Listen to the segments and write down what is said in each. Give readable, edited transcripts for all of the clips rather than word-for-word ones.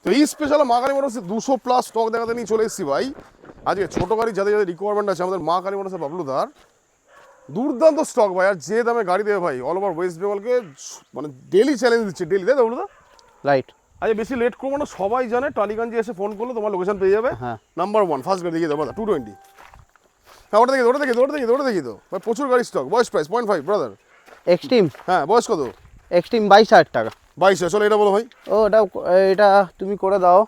তো এই স্পেশাল মা কালী মোটরসে 200+ স্টক দেখাতে নিয়ে চলে এসেছি ভাই। আজকে ছোট গাড়ি যাদের যাদের রিকোয়ারমেন্ট আছে আমাদের মা কালী মোটরসে বাবলুদার দুর্দান্ত স্টক ভাই। আর যে দামে গাড়ি দেবে ভাই অল ওভার ওয়েস্ট বেঙ্গলকে মানে ডেলি চ্যালেঞ্জ দিচ্ছে, ডেলি, তাই তো বাবলুদা? রাইট। আচ্ছা বেশি লেট করবো না, সবাই জানে টালিগঞ্জে এসে ফোন করলে তোমার লোকেশন পেয়ে যাবে। হ্যাঁ, নাম্বার 1 ফার্স্ট গাড়ি দেখিয়ে দেবো 220। হ্যাঁ ওটা দেখি তো ভাই, প্রচুর গাড়ি স্টক। বয়স প্রাইস 0.5 ব্রাদার। এক্সট্রিম। হ্যাঁ বয়স কত? এক্সট্রিম 22,000 টাকা। 22। চলো এটা বলো ভাই। ও এটা তুমি করে দাও,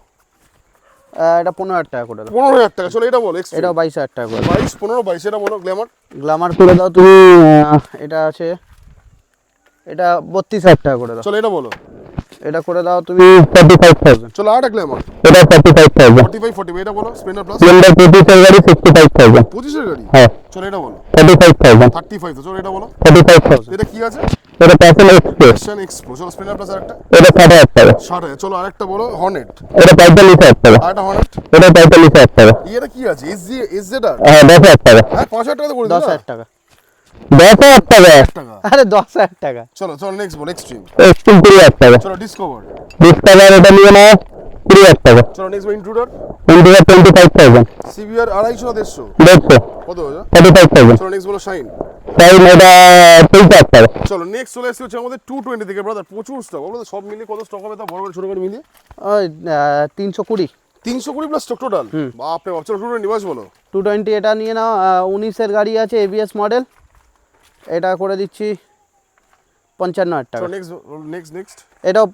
এটা 15,000 টাকা করে দাও। 15,000 টাকা। চলো এটা বলো। এটাও 22,000 টাকা করে দাও। 22, 15, 22 এটা বলো। গ্ল্যামার। গ্ল্যামার করে দাও তুমি, এটা আছে, এটা 32,000 টাকা করে দাও। চলো এটা বলো। এটা করে দাও তুমি 45,000। চলো আরেকটা গ্ল্যামার। এটা 45,000। 45, 40 এটা বলো। Splendor plus. স্প্লেন্ডার 25 এর গাড়ি 65,000। 25 এর গাড়ি। হ্যাঁ। চলো এটা বলো। 35,000। 35 তো। চলো এটা বলো। 35,000। এটা কি আছে? এটা প্যাশন এক্সপ্রেস। প্যাশন এক্সপ্রো। চলো স্প্লেন্ডার প্লাস আরেকটা। এটা 60,000 টাকা। 60। চলো আরেকটা বলো। হর্নেট। এটা 45,000 টাকা। আরেকটা হর্নেট। এটা 45,000 টাকা। এটা কি আছে? এসজেডআর। হ্যাঁ 10,000 টাকা। হ্যাঁ 5,000 টাকা করে দিন। 10,000 টাকা। 10,000 টাকা। টাকা। আরে 10,000 টাকা। চলো নেক্সট বলো। এক্সট্রিম। এক্সট্রিম 20,000 টাকা। চলো ডিসকভার। ডিসকাভার এটা নিয়ে নাও 20,000 টাকা। চলো নেক্সট বলো। ইন্ট্রুডার। ইন্ডিয়া 25,000। সিভিআর 250 না 150? 150। কত হলো? 45,000। চলো নেক্সট বলো। শাইন। সাইন এটা 23,000 টাকা। চলো নেক্সট চলে এসেছে হচ্ছে আমাদের 220 থেকে ব্রাদার। প্রচুর স্টক। বলো তো সব মিলিয়ে কত স্টক হবে তা, বড় বড় ছোট করে মিলিয়ে? ওই 320। 320 প্লাস স্টক টোটাল। বাপ রে বাপ। চলো 220 বয়স বলো। 220 এটা নিয়ে নাও, 19 এর গাড়ি আছে, এবিএস মডেল। এটা করে দিচ্ছি 55,000 টাকা। চলো নেক্সট। এটাও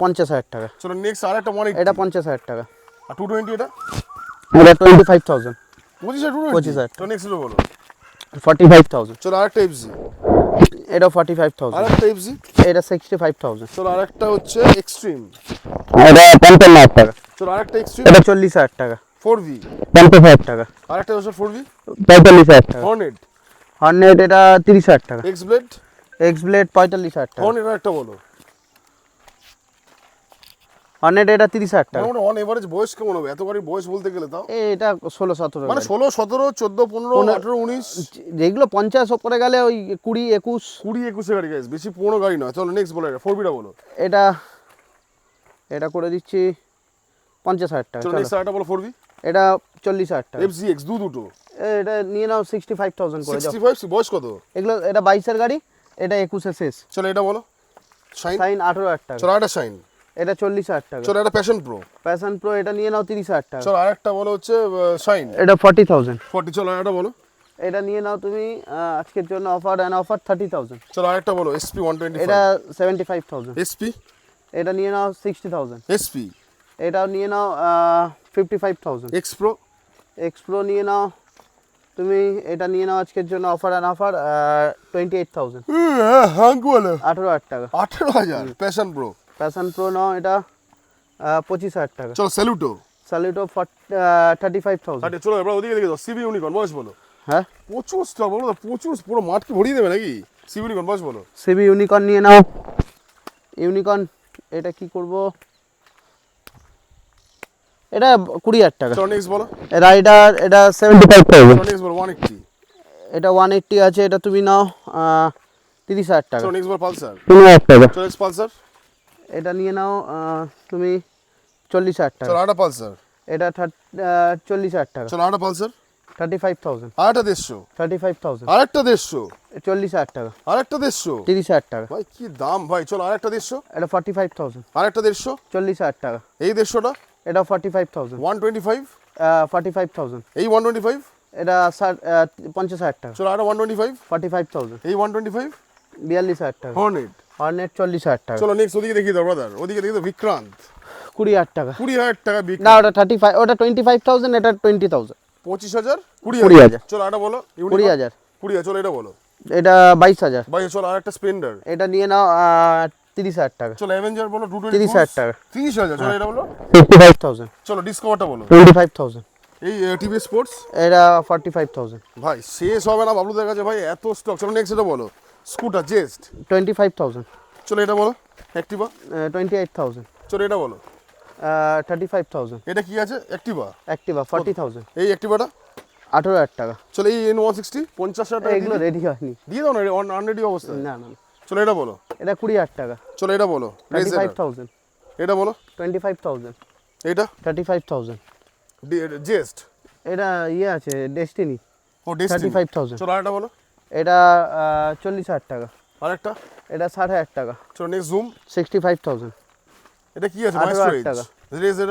50,000 টাকা। চলো নেক্সট আরেকটা 180। এটা 50,000 টাকা। আর 220 এটা? এটা 25,000। 25,000। তো নেক্সট বলো। 45,000। চলো আরেকটা এফজি। এটা 45,000। আরেকটা এফজি। এটা 65,000। চলো আরেকটা হচ্ছে এক্সট্রিম। এটা 55,000 টাকা। চলো আরেকটা এক্সট্রিম। এটা 40,000 টাকা। 4V। 50,000 টাকা। আরেকটা হচ্ছে 4V। 45,000 টাকা। হর্নেট। হর্নেট এটা 30,000 টাকা। X blade. এক্স ব্লেড 45,000 টাকা। হর্নেট আরেকটা বলো। হর্নেট এটা 30,000 টাকা। মানে অন এভারেজ বয়স কেমন হবে এত গাড়ির বয়স বলতে গেলে? তাও এটা 16-17 মানে 16, 17, 14, 15, 18, 19, যেগুলো 50 ওপরে গেলে ওই 20, 21। 20, 21 গাড়ি গাইস, বেশি পুরনো গাড়ি নয়। চলো নেক্সট বলো। এটা 4Vটা বলো। এটা করে দিচ্ছি 50,000 টাকা। চলো নেক্সট আরেকটা বলো। 4V। এটা 40,000 টাকা। FZX দুটো। এটা নিয়ে নাও 65,000 করে যাও। 65। বয়স কত? এগুলো এটা 22 এর গাড়ি, এটা 21 এর শেষ। চলো এটা বলো। শাইন। সাইন 18,000 টাকা। চলো আরেকটা শাইন। এটা 40,000 টাকা। চলো একটা প্যাশন প্রো। প্যাশন প্রো এটা নিয়ে নাও 30,000 টাকা। চলো আরেকটা বলো হচ্ছে শাইন। এটা 40,000। 40। চলো আরেকটা বলো। এটা নিয়ে নাও তুমি, আজকের জন্য অফার 30,000। চলো আরেকটা বলো। SP 125। এটা 75,000। SP। এটা নিয়ে নাও 60,000। SP। এটা নিয়ে নাও 55,000। X Pro। এক্স প্রো নিয়ে নাও তুমি, এটা নিয়ে নাও আজকের জন্য অফার 28,000। হাঙ্ক বলো। 18,000 টাকা। 18,000। Passion pro. প্যাশন প্রো নাও, এটা 25,000 টাকা। চলো স্যালুটো। স্যালুটো 35,000। চলো এবার ওদিকে দেখে দাও। সিবি ইউনিকর্ন বয়স বলো। হ্যাঁ, প্রচুর স্টক বলো তো, প্রচুর, পুরো মাঠ কি ভরিয়ে দেবে নাকি? সিবি ইউনিকর্ন বয়স বলো। সিবি ইউনিকর্ন নিয়ে নাও। ইউনিকর্ন এটা কি করব, এটা 20,000 টাকা। চলো নেক্সট বলো। রাইডার এটা 75,000। চলো নেক্সট বলো। 180। এটা 180 আছে, এটা তুমি নাও 30,000 টাকা। চলো নেক্সট বলো। পালসার। 3,000 টাকা। চলো পালসার। এটা নিয়ে নাও তুমি 40,000 টাকা। চলো আরেকটা পালসার। এটা 40,000 টাকা। চলো আরেকটা পালসার। 35,000। আরেকটা 150। 35,000। আরেকটা 150। 40,000 টাকা। আরেকটা 150। 30,000 টাকা। ভাই কি দাম ভাই। চলো আরেকটা 150। এটা 45,000। আরেকটা 150। 40,000 টাকা। এই 150টা। এটা 45,000। 125। 45,000। এই 125। এটা 50,000 টাকা। চলো আরেকটা 125। 45,000। এই 125। 42,000 টাকা। হর্নেট। হর্নেট 40,000 টাকা। চলো নেক্সট ওদিকে দেখিয়ে দাও ব্রাদার। ওদিকে দেখিয়ে দাও। বিক্রান্ত। 20,000 টাকা। 20,000 টাকা না, বিক্রান্ত। ওটা 35, ওটা 25,000, এটা 20,000। 25,000। 20,000। 20,000। চলো আরেকটা বলো। 20,000। 20,000। চলো এটা বলো। এটা 22,000। ভাই চলো আরেকটা স্প্লেন্ডার। এটা নিয়ে নাও 30,000 টাকা। চলো অ্যাভেঞ্জার বলো। 220। 30,000 টাকা। 30,000। চলো এটা বলো। 55,000। চলো ডিসকভারটা বলো। 25,000। এই টিভিএস স্পোর্টস। এটা 45,000। ভাই শেষ হবে না বাবলুদের কাছে ভাই, এত স্টক। চলো নেক্সট এটা বলো। স্কুটার জেস্ট। 25,000। চলো এটা বলো। অ্যাক্টিভা। 28,000। চলো এটা বলো। 35,000। এটা কি আছে? অ্যাক্টিভা। অ্যাক্টিভা 40,000। এই অ্যাক্টিভাটা। 18,000 টাকা। চলো এই N160 50,000 টাকা এগুলো রেডি হয়নি। দিয়ে দাও না আনরেডি অবস্থা। না না, চলো এটা বলো। এটা 20,000 টাকা। চলো এটা বলো। 35,000। এটা বলো। 25,000। এটা 35,000। জেস্ট, এটা ইয়ে আছে ডেস্টিনি, ও ডেস্টিনি 35,000। চলো আরেকটা বলো। এটা 40,000 টাকা। আরেকটা এটা 60,000 টাকা। চলো নেক্সট জুম। 65,000। এটা কি আছে? 18,000 মাইস্ট্রো টাকা। রেজার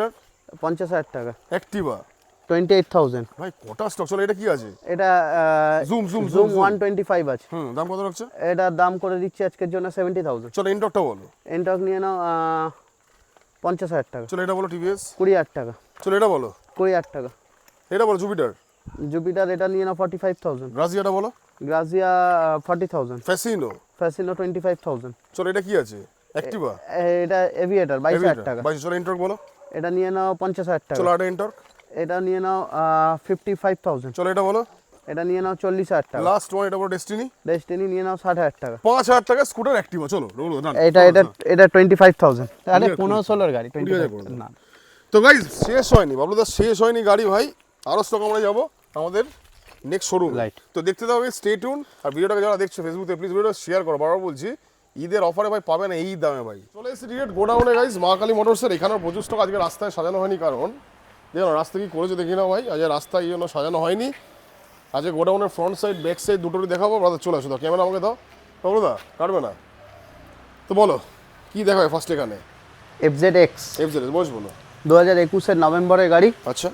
50,000 টাকা। অ্যাক্টিভা 28,000। ভাই কটা স্টক। চলো এটা কি আছে? এটা জুম জুম জুম 125 আছে। দাম কত রাখছে? এটার দাম করে দিচ্ছি আজকের জন্য 70,000। চলো ইনটকটা বলো। এনটক নিয়ে নাও 50,000 টাকা। চলো এটা বলো টিভিএস। 20,000 টাকা। চলো এটা বলো। 20,000 টাকা। এটা বলো জুপিটার। জুপিটার এটা নিয়ে নাও 45,000। গ্রাজিয়াটা বলো। গ্রাজিয়া 40,000। ফ্যাসিনো। ফ্যাসিনো 25,000। চলো এটা কি আছে? অ্যাক্টিভা। এটা এভিয়েটার 22,000 টাকা। 22। চলো ইনটক বলো। এটা নিয়ে নাও 50,000 টাকা। চলো এটা ইনটক। এটা নিয়ে নাও 55,000। চলো এটা বলো। এটা নিয়ে নাও 40,000 টাকা। লাস্ট ওয়ান এটা বলো ডেস্টিনি। ডেস্টিনি নিয়ে নাও 60,000 টাকা। 5,000 টাকা স্কুটার অ্যাক্টিভা। চলো এটা 25,000। তাহলে কুড়ি 15-16 গাড়ি 20,000 25 না। তো গাইজ শেষ হয়নি বাবলুদা, শেষ হয়নি গাড়ি ভাই, আরও স্টক আমরা যাবো আমাদের নেক্সট শোরুম। Right. তো দেখতে হবে, স্টে টিউন। আর ভিডিওটাকে যারা দেখছো ফেসবুকে প্লিজ ভিডিওটা শেয়ার করো, বারবার বলছি ঈদের অফারে ভাই পাবে না এই দামে ভাই। চলে এসেছি ডিরেক্ট গোডাউনে গাইজ, মা কালী মোটরসের। এখানেও প্রচুর স্টক আজকে রাস্তায় সাজানো হয়নি, কারণ দেখো রাস্তা কি করেছে দেখি না ভাই, আজ রাস্তা এই জন্য সাজানো হয়নি। আজকে গোডাউনের ফ্রন্ট সাইড ব্যাক সাইড দুটোরই দেখাবো। ব্রাদার চলে আসো, দাও ক্যামেরা আমাকে দাও। বাবলুদা কাটবে না তো বলো কি দেখাবে ফার্স্ট এখানে? FZX এফজেড বসবো না। 2021-এর নভেম্বরের গাড়ি, আচ্ছা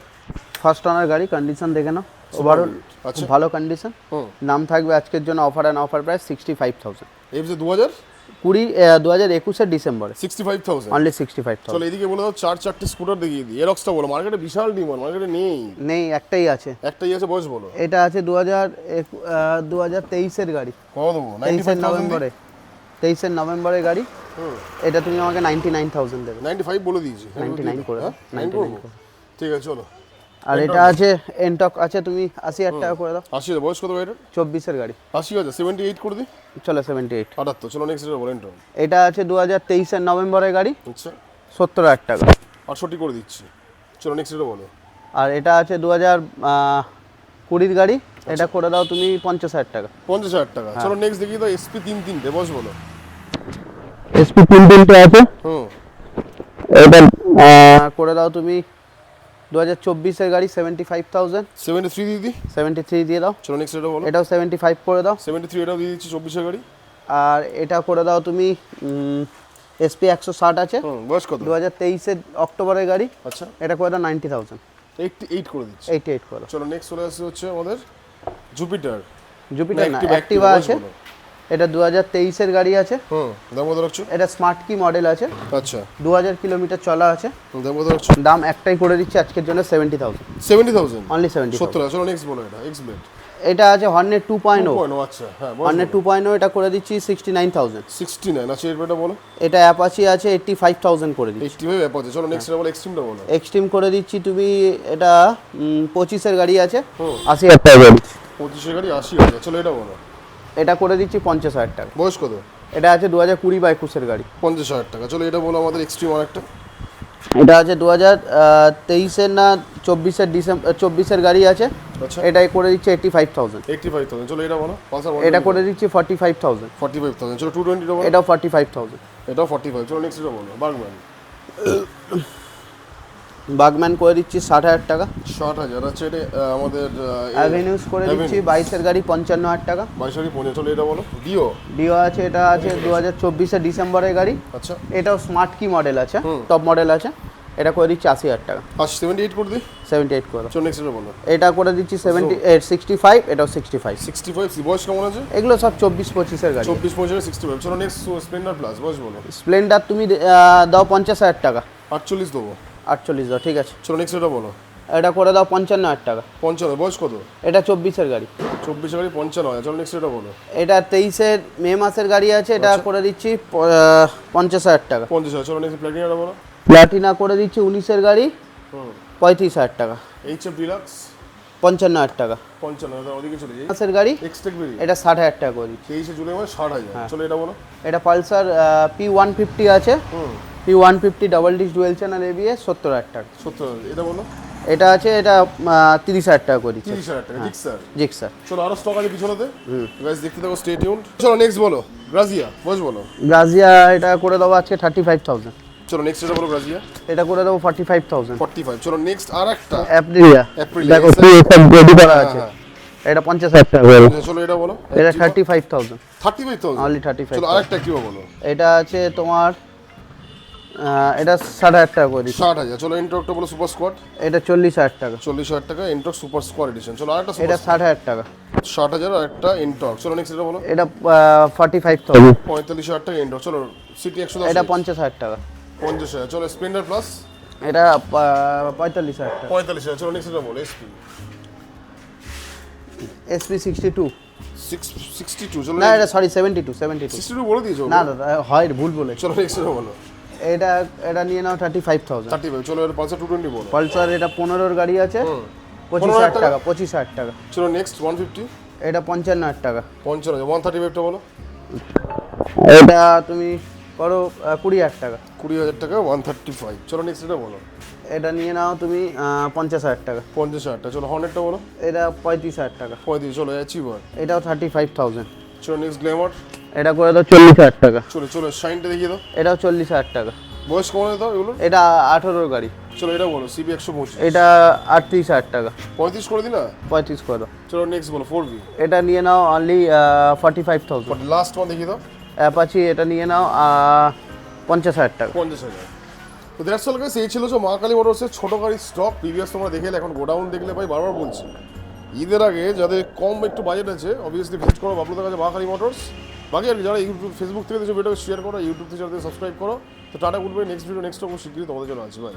ফার্স্ট ওনার গাড়ি। কন্ডিশন দেখে নাও, ওভারঅল আচ্ছা। ভালো কন্ডিশন। হুম নাম থাকবে আজকের জন্য offer and offer price 65,000। FZ 2021-এর ডিসেম্বরে 65,000। অনলি 65,000। চলো এদিকে বলে দাও, চারটে স্কুটার দেখিয়ে দিই। এরক্সটা বলো, মার্কেটে বিশাল ডিমান্ড, মার্কেটে নেই, নেই, একটাই আছে। একটাই আছে, বয়স বলো। এটা আছে 2023-এর গাড়ি, কত দেবো? 23-এর নভেম্বরে, 23-এর নভেম্বরের গাড়ি। এটা তুমি আমাকে 99,000 দেবে। 95 বলে দিয়েছি। 99 করে দাও, 99 99 করে। ঠিক আছে চলো। আর এটা আছে এনটক আছে, তুমি 80,000 টাকা করে দাও। 80 বয়স কত ভাই এটা? 24-এর গাড়ি। 80 আছে, 78 করে দিই। চলো 78। 78। চলো নেক্সট এটা বলেন তো। এটা আছে 2023-এর নভেম্বরের গাড়ি, আচ্ছা 70,000 টাকা। 68 করে দিচ্ছি। চলো নেক্সট এটা বলো। আর এটা আছে 2020-এর গাড়ি, এটা করে দাও তুমি 50,000 টাকা। 50,000 টাকা। চলো নেক্সট দেখি দাও, SP 3 বয়স বলো। SP 3 আছে, এটা করে দাও তুমি 2024-এর গাড়ি, 75,000। 73 দিয়ে দিই। 73 দিয়ে দাও। চলো নেক্সট এটা বলো। এটাও 75 করে দাও। 73 এটাও দিয়ে দিচ্ছি, 24 গাড়ি। আর এটা করে দাও তুমি SP 160 আছে, বয়স কত? 2023-এর অক্টোবরের গাড়ি, আচ্ছা এটা করে দাও 90,000। 88 করে দিচ্ছি। 88 করে দাও। চলো নেক্সট চলে আসছে হচ্ছে আমাদের জুপিটার। জুপিটার না, Activa, অ্যাক্টিভা বয়স আছে, বলো। এটা 2023-এর গাড়ি আছে। দাম কত রাখছো? এটা স্মার্ট কি মডেল আছে, আচ্ছা 2000 কিলোমিটার চলা আছে। দাম কত রাখছো? দাম একটাই করে দিচ্ছি আজকের জন্য 70,000, 70,000 অনলি 70,000। 70। চলো নেক্সট বলো। এটা এক্স ব্লেড এটা আছে হর্নেট 2.0। আচ্ছা হ্যাঁ হর্নেট 2.0 এটা করে দিচ্ছি 69,000। 69। আচ্ছা এর বলো। এটা অ্যাপাচি আছে 85,000 করে দিচ্ছি। 85 অ্যাপাচি। চলো নেক্সট এটা বলো, এক্সট্রিমটা বলো। এক্সট্রিম করে দিচ্ছি তুমি, এটা 25-এর গাড়ি আছে, 80,000 টাকা করে দিচ্ছি। 25 গাড়ি 80,000। চলো এটা বলো। এটা করে দিচ্ছি 50,000 টাকা। বয়স কত? এটা আছে 2020 বা 21-এর গাড়ি, 50,000 টাকা। চলো এটা বলো আমাদের এক্সট্রিম আরেকটা। এটা আছে 2023-এর না 24-এর ডিসেম্বর 24-এর গাড়ি আছে, আচ্ছা এটাই করে দিচ্ছি 85,000। 85,000। চলো এটা বলো। পালসার এটা করে দিচ্ছি 45,000। 45,000। চলো 220 টা বলো। এটাও 45,000। এটাও 45। চলো নেক্সট এটা বলো। বার্গম্যান বাগম্যান করে দিচ্ছি 60,000 টাকা। 60,000। আচ্ছা এটা আমাদের অ্যাভিনিউজ করে দিচ্ছি 22-এর গাড়ি 55,000 টাকা। 22 50। চলো এটা বলো। ডিও ডিও আছে, এটা আছে 2024-এর ডিসেম্বরের গাড়ি, আচ্ছা এটাও স্মার্ট কি মডেল আছে, টপ মডেল আছে, এটা করে দিচ্ছি 80,000 টাকা। 78 করে দিই। 78 করে দাও। চলো নেক্সট এটা বলো। এটা করে দিচ্ছি 65, এটাও 65। 65। বয়স কেমন আছে? এগুলো সব 24-25-এর গাড়ি। 24 25 65। চলো নেক্সট স্প্লেন্ডার প্লাস বয়স বলো। স্প্লেন্ডার তুমি দাও 50,000 টাকা। 48 দেবো। 48 দাও, ঠিক আছে। চলো নেক্সট এটা বলো। এটা করে দাও 55,000 টাকা। 55। বয়স কত? এটা 24-এর গাড়ি। 24 গাড়ি 55,000। চলো নেক্সট এটা বলো। এটা 23-এর মে মাসের গাড়ি আছে, এটা করে দিচ্ছি 50,000 টাকা। 50,000। চলো নেক্সট প্ল্যাটিনাটা বলো। প্লাটিনা করে দিচ্ছি 19-এর গাড়ি, 35,000 টাকা। এইচএফ ডিলাক্স 55,000 টাকা। 55,000। ওদিকে চলে যাই। মাসের গাড়ি, এক্সটেক বেরি এটা 60,000 টাকা করে দিচ্ছি। 23 জুলাই মানে 60,000। চলো এটা বলো। এটা পালসার P150 আছে, P150 double disc dual channel ABS 70,000 টাকা। 70,000। এটা বলো। এটা আছে, এটা 30,000 টাকা করে দিচ্ছি। 30,000 টাকা। ঠিক স্যার। জি স্যার। চলো আরো স্টক আছে পিছনেতে, গাইস দেখতে থাকো, স্টে টিউনড। চলো নেক্সট বলো। গ্রাজিয়া বয়স বলো। গ্রাজিয়া এটা করে দেবো আজকে 35,000। চলো নেক্সট এটা বলো গ্রাজিয়া। এটা করে দেবো 45,000। 45। চলো নেক্সট আর একটা অ্যাপ্রিলিয়া, Aprilia, দেখো yes, কি সব রেডি করা হ্যাঁ, আছে। হ্যাঁ। এটা 50,000 টাকা বলো। চলো এটা বলো। এটা 35,000, 35,000 only 35,000। চলো আরেকটা কি বলো। এটা আছে তোমার এটা 60,000 টাকা করে দিচ্ছি। 60,000। চলো এন্টর্কটা বলো সুপার স্কোয়াড। এটা 40,000 টাকা। 40,000 টাকা এন্টর্ক সুপার স্কোয়াড এডিশন। চলো আরেকটা এটা 60,000 টাকা। 60,000 আর একটা এন্টর্ক। চলো নেক্সট এটা বলো। এটা 45,000। 45,000 টাকা এন্টর্ক। চলো সিটি 110। এটা 50,000 টাকা। 50,000। চলো স্প্লেন্ডার প্লাস। এটা 45,000 টাকা। 45,000। চলো নেক্সট এটা বলো এসপি। SP 62। 62। চলো না এটা সরি 72। 62 বলে দিয়েছো। না দাদা হয় ভুল বলে। চলো নেক্সট এটা বলো। এটা এটা নিয়ে নাও 35,000। 35। চলো এর পালসার 220 বলো। পালসার এটা 15 গাড়ি আছে, 25,000 টাকা। 25,000 টাকা। চলো নেক্সট 150। এটা 55,000 টাকা। 55,000। 135টা বলো। এটা তুমি করো 20,000 টাকা। 20,000 টাকা 135। চলো নেক্সট এটা বলো। এটা নিয়ে নাও তুমি 50,000 টাকা। 50,000 টাকা। চলো হর্নেটটা বলো। এটা 35,000 টাকা। 35। চলো অ্যাচিভার। এটাও 35,000। চলো নেক্সট গ্ল্যামার। এটা করে দাও 40,000 টাকা। চলো শাইনটা দেখিয়ে দাও। এটাও 40,000 টাকা। বয়স কমানো দাও এগুলো। এটা 18 গাড়ি। চলো এটা বলো সিবি 125। এটা 38,000 টাকা। 35 করে দিন না। 35 করে দাও। চলো নেক্সট বলো 4V। এটা নিয়ে নাও অনলি 45,000। বাট লাস্ট ওয়ান দেখিয়ে দাও। অ্যাপাচি এটা নিয়ে নাও 50,000 টাকা। 50,000। তো দ্যাটস অল গাইস, এই ছিল যে মা কালী মোটরসের ছোট গাড়ির স্টক। প্রিভিয়াস তোমরা দেখে এলে, এখন গোডাউন দেখলে ভাই বারবার বলছি, ঈদের আগে যাদের কম একটু বাজেট আছে অবভিয়াসলি ভিজিট করো বাবলুদার কাছে মা কালী মোটরস। বাকি আর কি যারা ইউটিউব ফেসবুক থেকে দেখছো ভিডিও শেয়ার করো, ইউটিউব থেকে যারা সাবস্ক্রাইব করো। তো tata, good bye. Next video next শিগগিরই তোমাদের জন্য আছে ভাই।